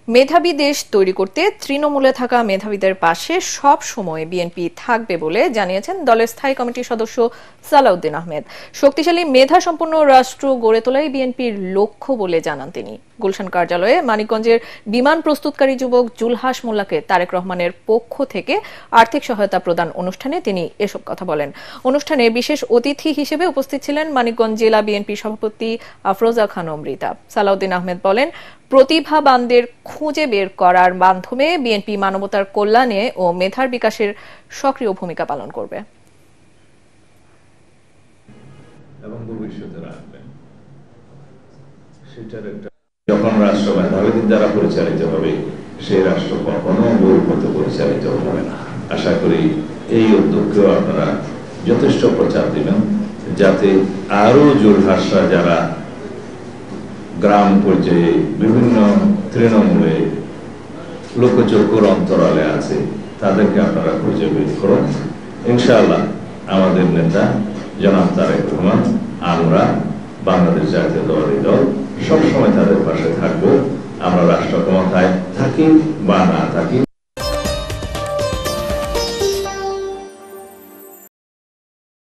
মেধাবী দেশ তৈরি করতে তৃণমূলে থাকা মেধাবীদের পাশে সব সময় বিএনপি থাকবে বলে জানিয়েছেন দলের স্থায়ী কমিটির সদস্য সালাউদ্দিন আহমেদ। শক্তিশালী মেধা সম্পন্ন রাষ্ট্র গড়ে তোলাই বিএনপির লক্ষ্য বলে জানান তিনি। গুলশান কার্যালয়ে মানিকগঞ্জের বিমান প্রস্তুতকারী যুবক জুলহাস মোল্লাকে তারেক রহমানের পক্ষ থেকে আর্থিক সহায়তা প্রদান অনুষ্ঠানে তিনি এসব কথা বলেন। অনুষ্ঠানে বিশেষ অতিথি হিসেবে উপস্থিত ছিলেন মানিকগঞ্জ জেলা বিএনপি সভাপতি আফরোজা খান অমৃতা। সালাউদ্দিন আহমেদ বলেন, প্রতিভাবানদের খুঁজে বের করার মাধ্যমে বিএনপি মানবতার কল্যাণে ও মেধার বিকাশের সক্রিয় ভূমিকা পালন করবে এবং ভবিষ্যতে রাখবেন। সেটার একটা যখন রাষ্ট্র মেধাবীদের দ্বারা পরিচালিত হবে, সেই রাষ্ট্র কখনো বহির্ভূত পরিচালিত হবে না। আশা করি এই উদ্যোগকেও আপনারা যথেষ্ট প্রচার দিবেন, যাতে আরো জোরহাসরা যারা গ্রাম পর্যায়ে বিভিন্ন তৃণমূলে লোকচক্ষুর অন্তরালে আছে তাদেরকে আপনারা খুঁজে বের করুন। ইনশাআল্লাহ আমাদের নেতা জনাব তারেক রহমান, আমরা বাংলাদেশ জাতীয়তাবাদী দল সবসময় তাদের পাশে থাকবো। আমরা রাষ্ট্র ক্ষমতায় থাকি বা না থাকি।